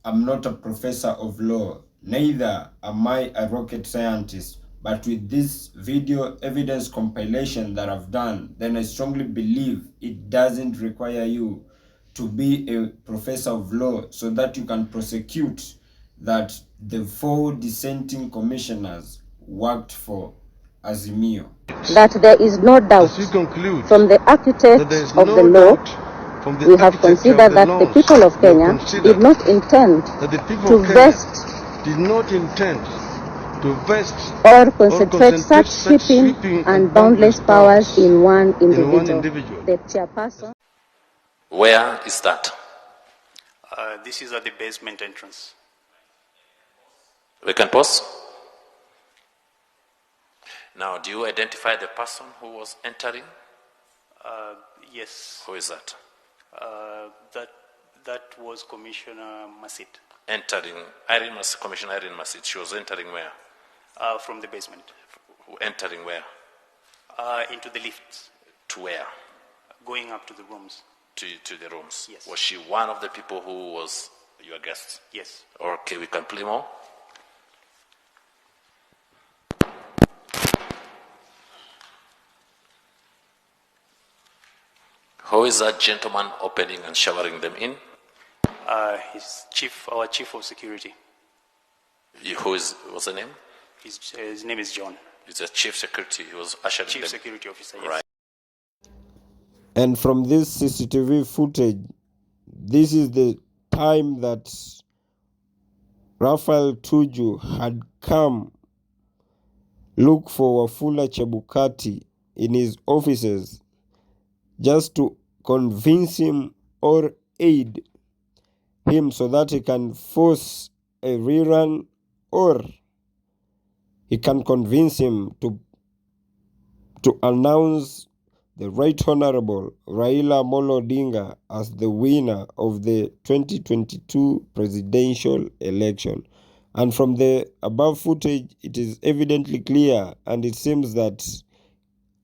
I'm not a professor of law, neither am I a rocket scientist, but with this video evidence compilation that I've done, then I strongly believe it doesn't require you to be a professor of law so that you can prosecute that the 4 dissenting commissioners worked for Azimio. That there is no doubt from the architects of the law, we have considered that the people of Kenya did not intend to vest or concentrate such sweeping and boundless powers in one individual. The chairperson. Where is that? This is at the basement entrance. We can pause. Now, do you identify the person who was entering? Yes. Who is that? That was Commissioner Masit. Entering, Commissioner Irene Masit. She was entering where? From the basement. Entering where? Into the lifts. To where? Going up to the rooms. To the rooms? Yes. Was she one of the people who was your guest? Yes. Okay, we can play more. Who is that gentleman opening and showering them in? Our chief of security. What's the name? His name is John. He's a chief security. He was ushering Chief them. security officer. Right. Yes. And from this CCTV footage, this is the time that Raphael Tuju had come look for Wafula Chebukati in his offices just to convince him or aid him so that he can force a rerun, or he can convince him to announce the Right Honorable Raila Amolo Odinga as the winner of the 2022 presidential election. And from the above footage, it is evidently clear, and it seems that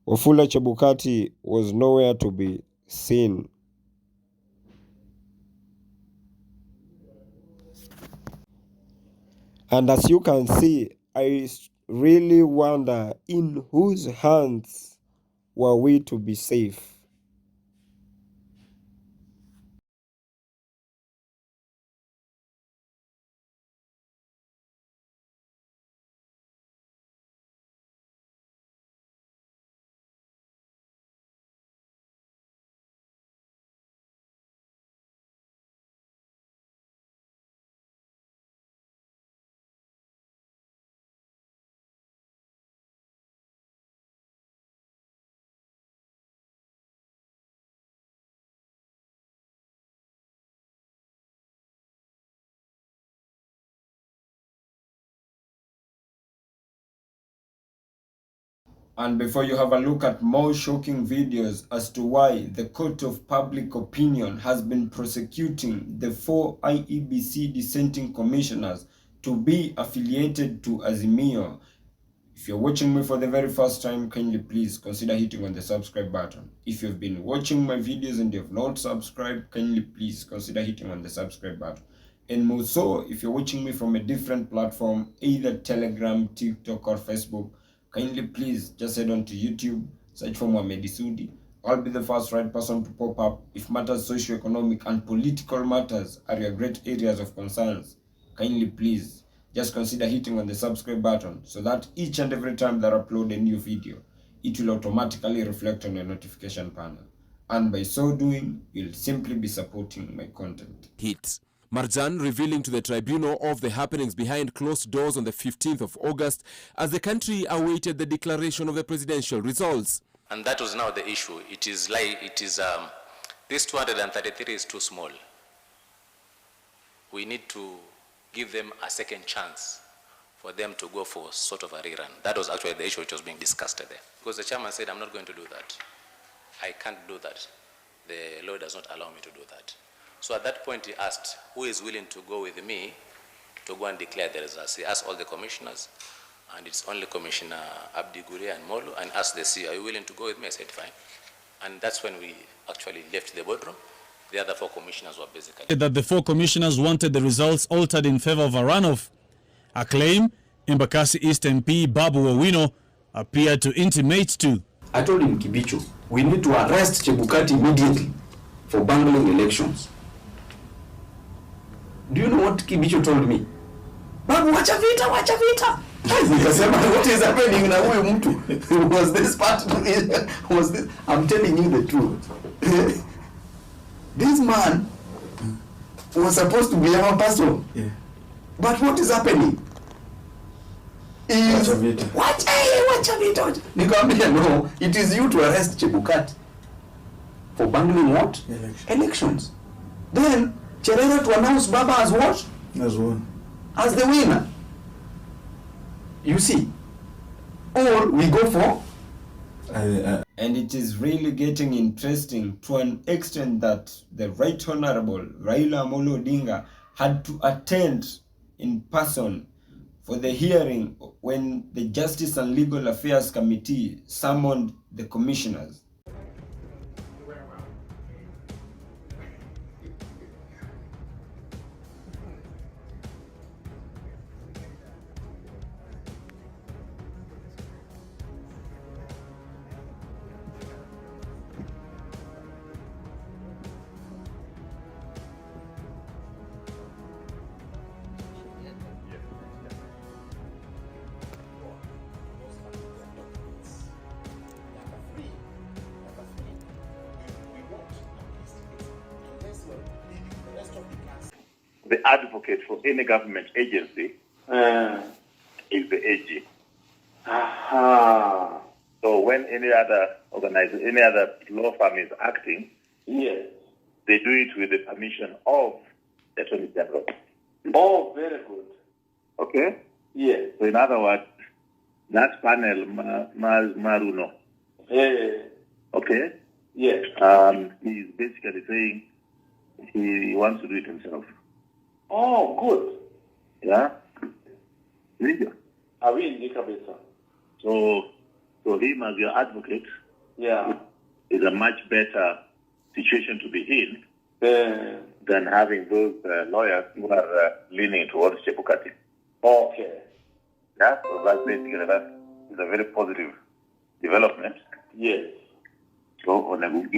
Wafula Chebukati was nowhere to be seen. And as you can see, I really wonder in whose hands were we to be safe. And before you have a look at more shocking videos as to why the Court of Public Opinion has been prosecuting the 4 IEBC dissenting commissioners to be affiliated to Azimio, if you're watching me for the very first time, kindly please consider hitting on the subscribe button. If you've been watching my videos and you have not subscribed, kindly please consider hitting on the subscribe button. And more so, if you're watching me from a different platform, either Telegram, TikTok, or Facebook, kindly please just head on to YouTube, search for Mohamed Sudi. I'll be the first right person to pop up if matters socio-economic and political matters are your great areas of concerns. Kindly please just consider hitting on the subscribe button so that each and every time that I upload a new video, it will automatically reflect on your notification panel. And by so doing, you'll simply be supporting my content. Hits. Marjan revealing to the tribunal of the happenings behind closed doors on the 15th of August as the country awaited the declaration of the presidential results. And that was now the issue. This 233 is too small. We need to give them a second chance for them to go for sort of a rerun. That was actually the issue which was being discussed there. Because the chairman said, I'm not going to do that. I can't do that. The law does not allow me to do that. So at that point he asked, who is willing to go with me to go and declare the results? He asked all the commissioners, and it's only Commissioner Abdi Gure and Molu, and asked the CEO, are you willing to go with me? I said, fine. And that's when we actually left the boardroom the other 4 commissioners were basically. That the 4 commissioners wanted the results altered in favor of a runoff, a claim Embakasi East MP Babu Owino appeared to intimate to. I told him, Kibicho, we need to arrest Chebukati immediately for bungling elections. Do you know what Kibicho told me? Babu, wacha vita, wacha vita. Nikasema, what is happening na huyu mtu? Was this part? Was this? I'm telling you the truth. This man was supposed to be our pastor. Yeah. But what is happening? Wacha vita. Nikamwambia, no, it is you to arrest Chebukati for bungling what? Elections. Then Cherera to announce Baba as what? As one. As the winner. You see, or we go for. And it is really getting interesting to an extent that the Right Honorable Raila Amolo Odinga had to attend in person for the hearing when the Justice and Legal Affairs Committee summoned the commissioners. The advocate for any government agency is the AG. Aha. So when any other organization, any other law firm is acting, Yes. they do it with the permission of the Attorney General. Oh, very good. Okay? Yes. So in other words, that panel, Maruno, okay? Yes. He's basically saying he wants to do it himself. Oh, good. Yeah? Video. So him as your advocate is a much better situation to be in than having those lawyers who are leaning towards Chebukati. Okay. Yeah, so that's basically that is a very positive development. Yes. So on a good,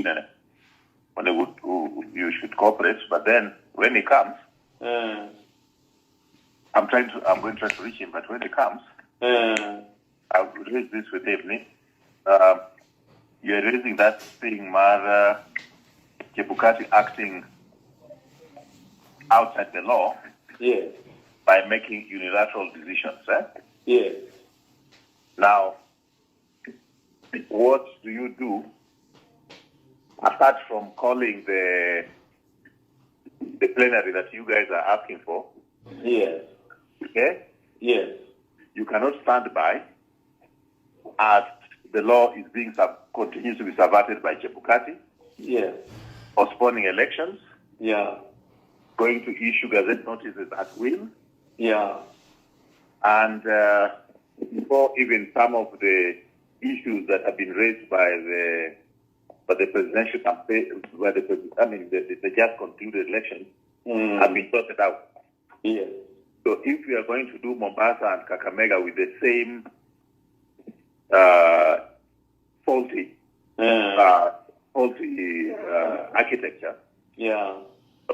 you should cooperate. But then when he comes, I'm going to try to reach him. But when he comes, I'll raise this with him. You're raising that thing, Mara Chebukati acting outside the law. Yes. By making unilateral decisions. Yes. Now, what do you do apart from calling the plenary that you guys are asking for? Yes. Okay? Yes. You cannot stand by as the law is being continues to be subverted by Chebukati. Yes. Postponing elections. Yeah. Going to issue gazette notices at will. Yeah. And before even some of the issues that have been raised by the presidential campaign, the just concluded election, have been sorted out. Yes. So if we are going to do Mombasa and Kakamega with the same faulty architecture,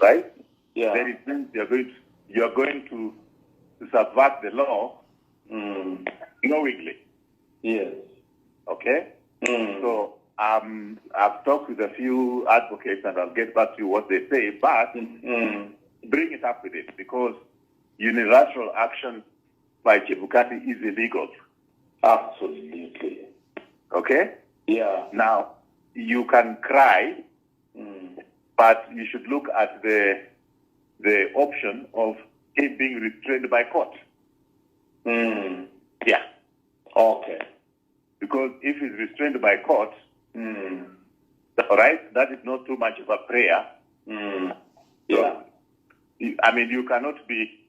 right? Yeah. Then it means you are going to subvert the law knowingly. Yes. Okay? So I've talked with a few advocates and I'll get back to you what they say, but bring it up with it because unilateral action by Chebukati is illegal. Absolutely. Okay? Yeah. Now, you can cry, but you should look at the option of him being restrained by court. Yeah. Okay. Because if he's restrained by court, right, that is not too much of a prayer. Yeah. I mean, you cannot be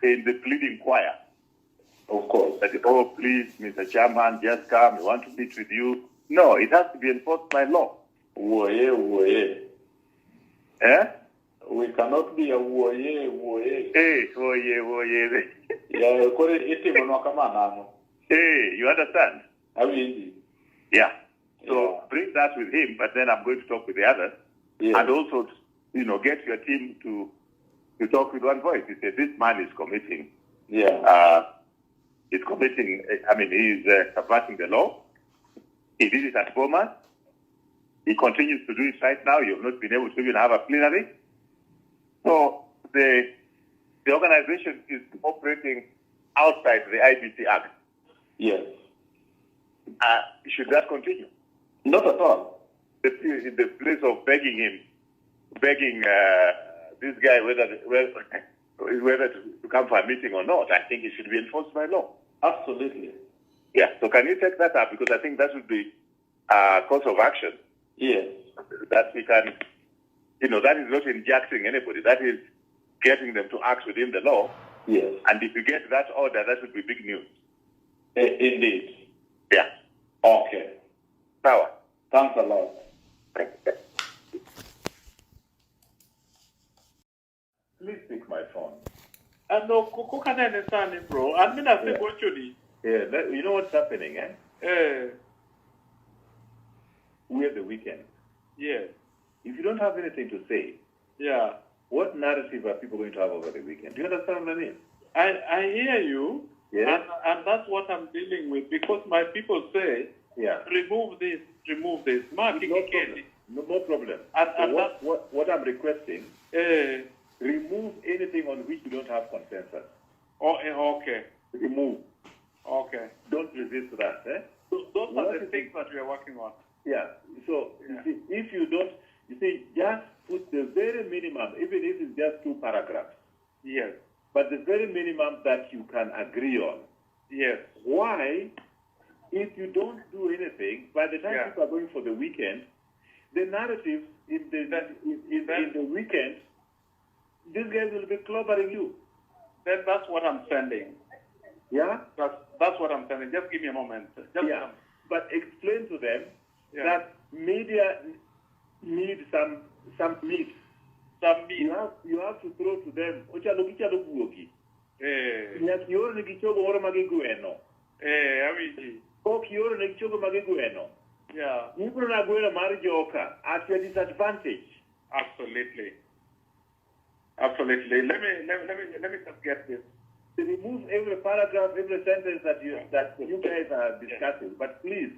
in the pleading choir. Of course. That, oh, please, Mr. Chairman, just come. We want to meet with you. No, it has to be enforced by law. Woye. Eh? We cannot be a woye. Hey, woye. Yeah, kore iti mono kama nano. Hey, you understand? I mean, Yeah. So Yeah. bring that with him, but then I'm going to talk with the others. Yes. And also, get your team to talk with one voice. He said, this man is committing. Yeah. He's committing, he's subverting the law. He did it at Boma. He continues to do it right now. You've not been able to even have a plenary. So the organization is operating outside the IBC Act. Yes. Should that continue? Not at all. In the place of begging this guy whether to come for a meeting or not, I think it should be enforced by law. Absolutely. Yeah. So can you take that up? Because I think that would be a course of action. Yes. That we can, that is not injecting anybody. That is getting them to act within the law. Yes. And if you get that order, that would be big news. Indeed. Yeah. Okay. Power. Thanks a lot. Please pick my phone. No, cook can understand it, bro. I mean, I think Yeah. what you need. Yeah, you know what's happening, eh? We're the weekend. Yeah. If you don't have anything to say, Yeah. what narrative are people going to have over the weekend? Do you understand what I mean? I hear you. Yes. And that's what I'm dealing with because my people say, Yeah. remove this. No problem. No problem. And So what I'm requesting, remove anything on which you don't have consensus. Okay. Remove. Okay. Don't resist that. Eh? So those are the things that we are working on. Yeah. So Yeah. You see, if you don't, just put the very minimum, even if it's just 2 paragraphs, Yes. but the very minimum that you can agree on. Yes. Why? If you don't do anything, by the time Yeah. people are going for the weekend, the narrative in the weekend, these guys will be clobbering you. Then that's what I'm sending. Yeah? That's what I'm sending. Just give me a moment. Yeah. But explain to them Yeah. that media need some meat. Some meat. You have to throw to them. Ochalo buogi. Nyakioro ni kichogo moro magigueno. Awiji. Okioro ni kichogo magigueno. Yeah. People are going to marry Joka at your disadvantage. Absolutely. Absolutely. Let me just get this. To remove every paragraph, every sentence that you guys are discussing. But please,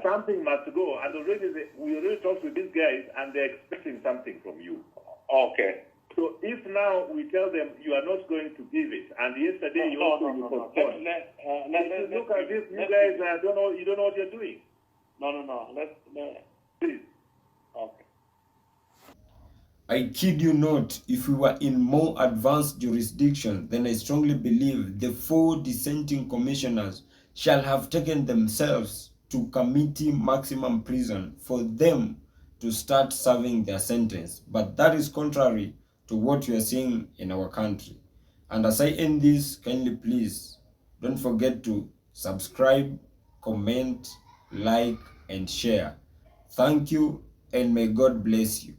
something must go. And we already talked with these guys, and they're expecting something from you. Okay. So if now we tell them you are not going to give it, and yesterday you postponed. Look at this, you guys don't know. You don't know what you're doing. No. Please. Okay. I kid you not, if we were in more advanced jurisdiction, then I strongly believe the 4 dissenting commissioners shall have taken themselves to Kamiti maximum prison for them to start serving their sentence. But that is contrary to what we are seeing in our country. And as I end this, kindly please don't forget to subscribe, comment, like, and share. Thank you, and may God bless you.